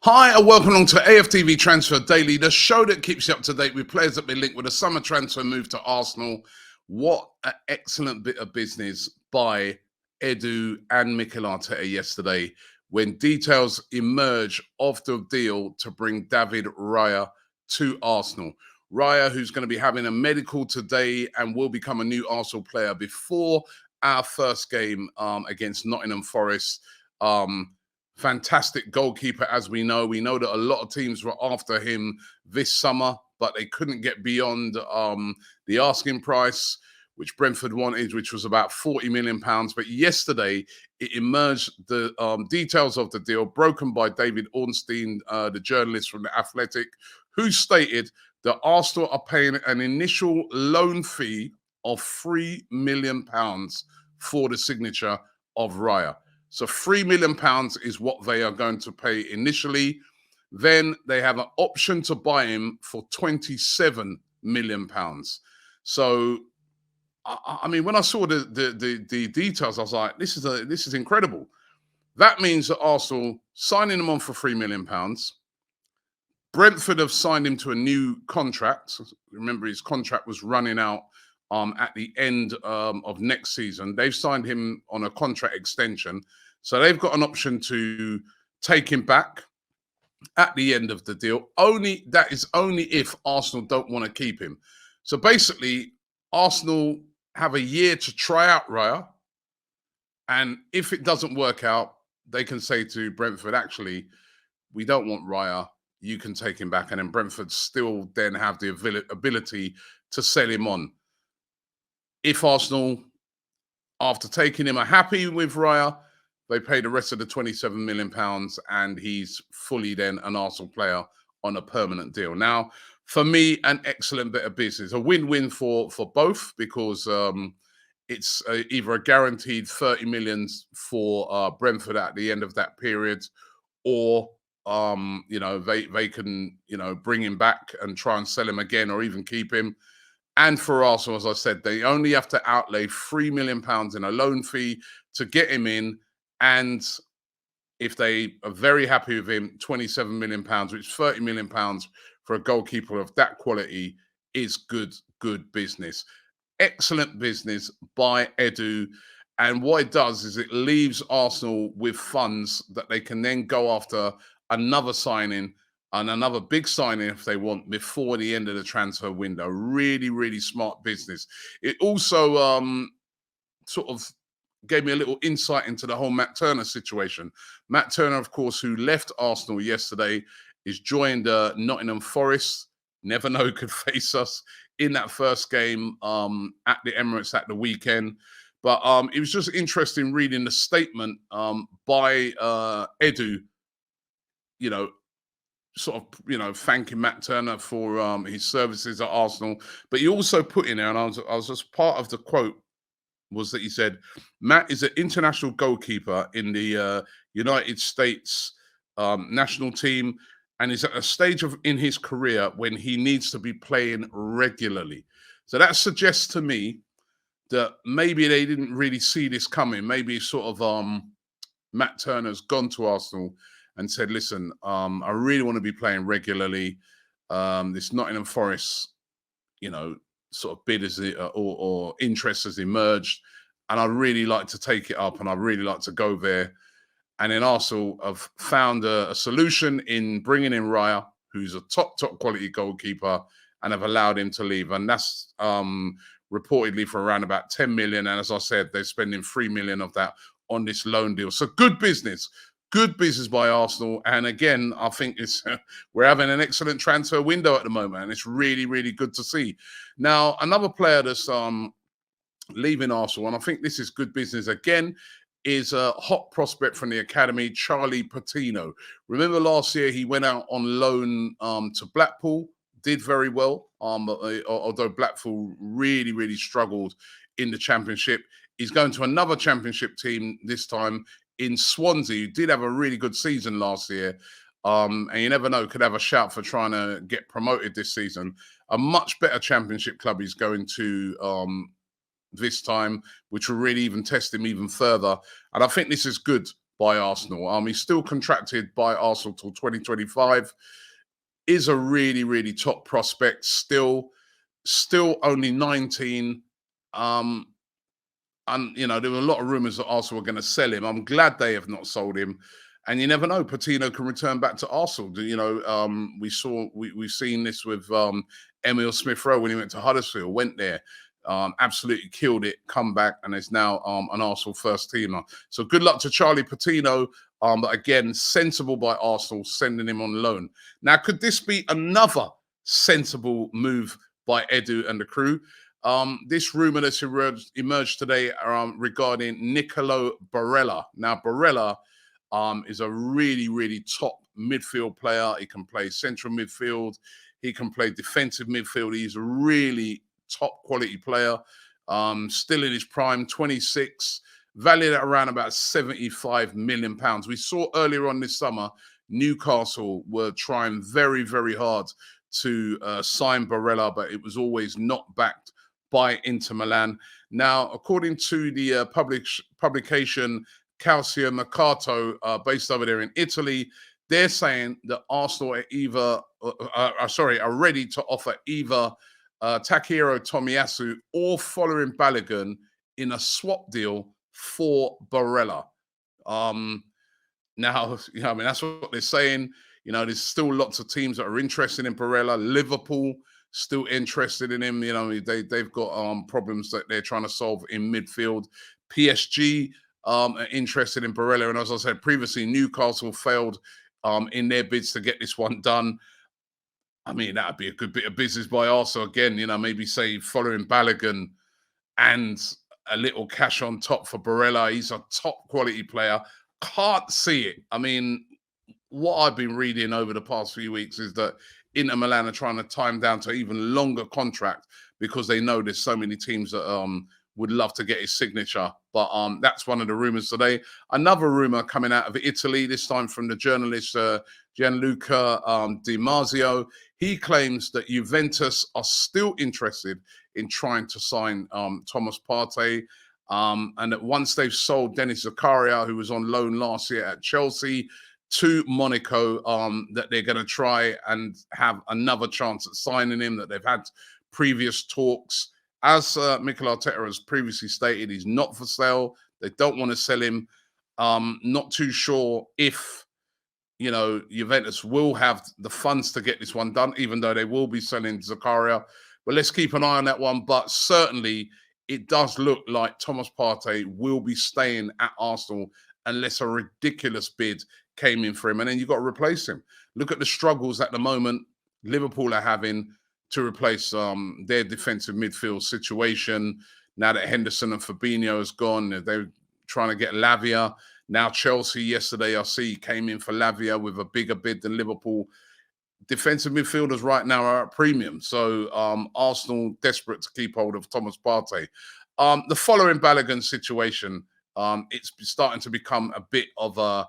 Hi and welcome along to AFTV Transfer Daily, the show that keeps you up to date with players that been linked with a summer transfer move to Arsenal. What an excellent bit of business by Edu and Mikel Arteta yesterday when details emerge of the deal to bring David Raya to Arsenal. Raya, who's going to be having a medical today and will become a new Arsenal player before our first game against Nottingham Forest. Fantastic goalkeeper, as we know. We know that a lot of teams were after him this summer, but they couldn't get beyond the asking price, which Brentford wanted, which was about £40 million. But yesterday, it emerged the details of the deal, broken by David Ornstein, the journalist from The Athletic, who stated that Arsenal are paying an initial loan fee of £3 million for the signature of Raya. So £3 million is what they are going to pay initially. Then they have an option to buy him for £27 million. So, I mean, when I saw the details, I was like, this is incredible. That means that Arsenal signing him on for £3 million. Brentford have signed him to a new contract. Remember, his contract was running out at the end of next season. They've signed him on a contract extension. So they've got an option to take him back at the end of the deal. That is only if Arsenal don't want to keep him. So basically, Arsenal have a year to try out Raya. And if it doesn't work out, they can say to Brentford, actually, we don't want Raya. You can take him back. And then Brentford still then have the ability to sell him on. If Arsenal, after taking him, are happy with Raya, they pay the rest of the £27 million and he's fully then an Arsenal player on a permanent deal. Now, for me, an excellent bit of business. A win-win for both because it's either a guaranteed 30 million for Brentford at the end of that period, or they can bring him back and try and sell him again or even keep him. And for Arsenal, as I said, they only have to outlay £3 million in a loan fee to get him in. And if they are very happy with him, £27 million, which is £30 million for a goalkeeper of that quality, is good business. Excellent business by Edu. And what it does is it leaves Arsenal with funds that they can then go after another signing and another big signing if they want before the end of the transfer window. Really, really smart business. It also sort of gave me a little insight into the whole Matt Turner situation. Matt Turner, of course, who left Arsenal yesterday, is joined Nottingham Forest. Never know, could face us in that first game at the Emirates at the weekend. But it was just interesting reading the statement by Edu, thanking Matt Turner for his services at Arsenal. But he also put in there, and I was just part of the quote, was that he said, Matt is an international goalkeeper in the United States national team and is at a stage in his career when he needs to be playing regularly. So that suggests to me that maybe they didn't really see this coming. Maybe sort of Matt Turner's gone to Arsenal and said, listen, I really want to be playing regularly. This Nottingham Forest, sort of bid or interest has emerged, and I'd really like to take it up and I'd really like to go there. And then Arsenal have found a solution in bringing in Raya, who's a top quality goalkeeper, and have allowed him to leave. And that's reportedly for around about 10 million. And as I said, they're spending 3 million of that on this loan deal. So good business by Arsenal. And again, I think we're having an excellent transfer window at the moment, and it's really, really good to see. Now, another player that's leaving Arsenal, and I think this is good business again, is a hot prospect from the academy, Charlie Patino. Remember last year he went out on loan to Blackpool, did very well, although Blackpool really, really struggled in the Championship. He's going to another Championship team this time in Swansea, who did have a really good season last year. And you never know, could have a shout for trying to get promoted this season. A much better Championship club he's going to this time, which will really even test him even further. And I think this is good by Arsenal. He's still contracted by Arsenal till 2025. Is a really, really top prospect. Still only 19. Um, and there were a lot of rumours that Arsenal were going to sell him. I'm glad they have not sold him. And you never know, Patino can return back to Arsenal. We've seen this with Emil Smith Rowe when he went to Huddersfield, went there, absolutely killed it, come back, and is now an Arsenal first teamer. So good luck to Charlie Patino. But again, sensible by Arsenal sending him on loan. Now, could this be another sensible move by Edu and the crew? This rumor that's emerged today regarding Nicolo Barella. Now, Barella is a really, really top midfield player. He can play central midfield. He can play defensive midfield. He's a really top quality player. Still in his prime, 26, valued at around about £75 million. We saw earlier on this summer, Newcastle were trying very, very hard to sign Barella, but it was always not backed by Inter Milan. Now, according to the publication Calcio Mercato, based over there in Italy, they're saying that Arsenal are ready to offer either Takehiro Tomiyasu or Folarin Balogun in a swap deal for Barella. Now, that's what they're saying. There's still lots of teams that are interested in Barella. Liverpool still interested in him. They've got problems that they're trying to solve in midfield. PSG are interested in Barella, and as I said previously, Newcastle failed in their bids to get this one done. I mean, that'd be a good bit of business by Arsenal again. Maybe say following Balogun and a little cash on top for Barella. He's a top quality player. Can't see it. I mean, what I've been reading over the past few weeks is that Inter Milan are trying to time down to even longer contract because they know there's so many teams that would love to get his signature. But that's one of the rumors today. Another rumor coming out of Italy, this time from the journalist Gianluca Di Marzio. He claims that Juventus are still interested in trying to sign Thomas Partey, and that once they've sold Denis Zakaria, who was on loan last year at Chelsea, to Monaco, that they're going to try and have another chance at signing him, that they've had previous talks. As Mikel Arteta has previously stated, he's not for sale. They don't want to sell him. Not too sure if, Juventus will have the funds to get this one done, even though they will be selling Zakaria. But let's keep an eye on that one. But certainly, it does look like Thomas Partey will be staying at Arsenal unless a ridiculous bid came in for him. And then you've got to replace him. Look at the struggles at the moment Liverpool are having to replace their defensive midfield situation. Now that Henderson and Fabinho has gone, they're trying to get Lavia. Now Chelsea yesterday, I see, came in for Lavia with a bigger bid than Liverpool. Defensive midfielders right now are at premium. So Arsenal desperate to keep hold of Thomas Partey. The following Balogun situation, it's starting to become a bit of a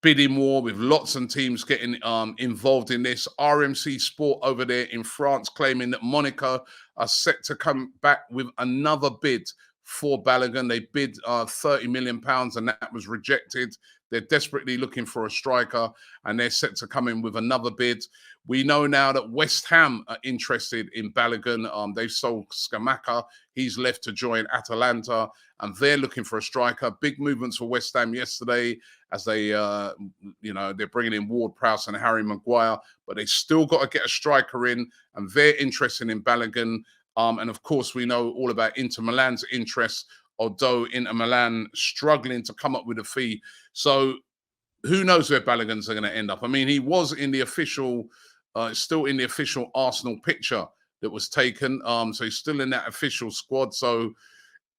bidding war with lots of teams getting involved in this. RMC Sport over there in France claiming that Monaco are set to come back with another bid for Balogun. They bid £30 million and that was rejected. They're desperately looking for a striker and they're set to come in with another bid. We know now that West Ham are interested in Balogun. They've sold Scamacca. He's left to join Atalanta and they're looking for a striker. Big movements for West Ham yesterday as they, they're bringing in Ward-Prowse and Harry Maguire, but they still got to get a striker in and they're interested in Balogun. And of course, we know all about Inter Milan's interest, although Inter Milan struggling to come up with a fee. So who knows where Balogun's going to end up? I mean, he was in the official, still in the official Arsenal picture that was taken. So he's still in that official squad. So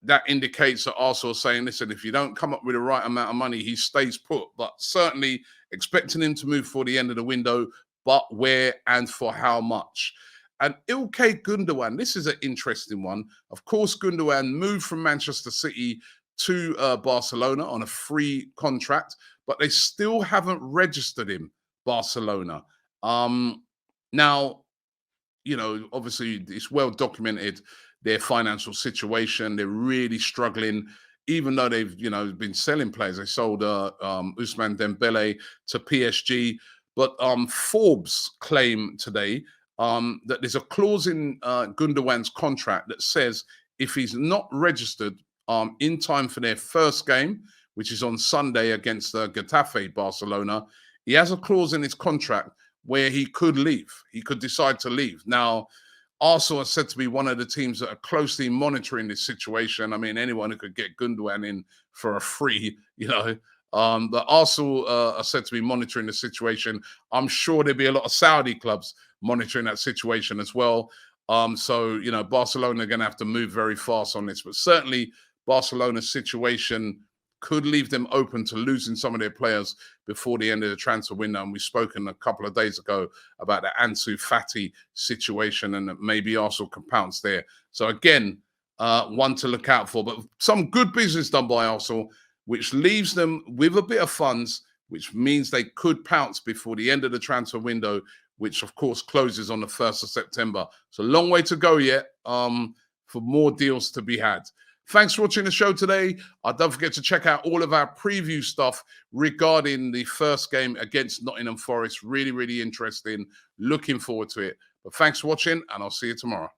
that indicates that Arsenal are saying, listen, if you don't come up with the right amount of money, he stays put. But certainly expecting him to move for the end of the window, but where and for how much? And Ilkay Gundogan, this is an interesting one. Of course, Gundogan moved from Manchester City to Barcelona on a free contract, but they still haven't registered him, Barcelona. Now, obviously it's well documented, their financial situation. They're really struggling. even though they've, been selling players. They sold Ousmane Dembele to PSG. But Forbes claim today that there's a clause in Gundogan's contract that says if he's not registered in time for their first game, which is on Sunday against Getafe Barcelona, he has a clause in his contract where he could leave. He could decide to leave. Now, Arsenal is said to be one of the teams that are closely monitoring this situation. I mean, anyone who could get Gundogan in for a free, But Arsenal are said to be monitoring the situation. I'm sure there'll be a lot of Saudi clubs monitoring that situation as well. Barcelona are going to have to move very fast on this. But certainly, Barcelona's situation could leave them open to losing some of their players before the end of the transfer window. And we've spoken a couple of days ago about the Ansu Fati situation, and maybe Arsenal can pounce there. So again, one to look out for. But some good business done by Arsenal, which leaves them with a bit of funds, which means they could pounce before the end of the transfer window, which of course closes on the 1st of September. So a long way to go yet for more deals to be had. Thanks for watching the show today. Don't forget to check out all of our preview stuff regarding the first game against Nottingham Forest. Really, really interesting. Looking forward to it. But thanks for watching, and I'll see you tomorrow.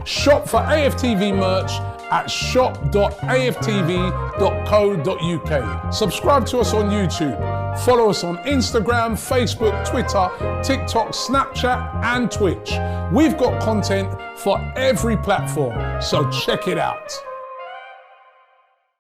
Shop for AFTV merch at shop.aftv.co.uk. Subscribe to us on YouTube. Follow us on Instagram, Facebook, Twitter, TikTok, Snapchat, and Twitch. We've got content for every platform, so check it out.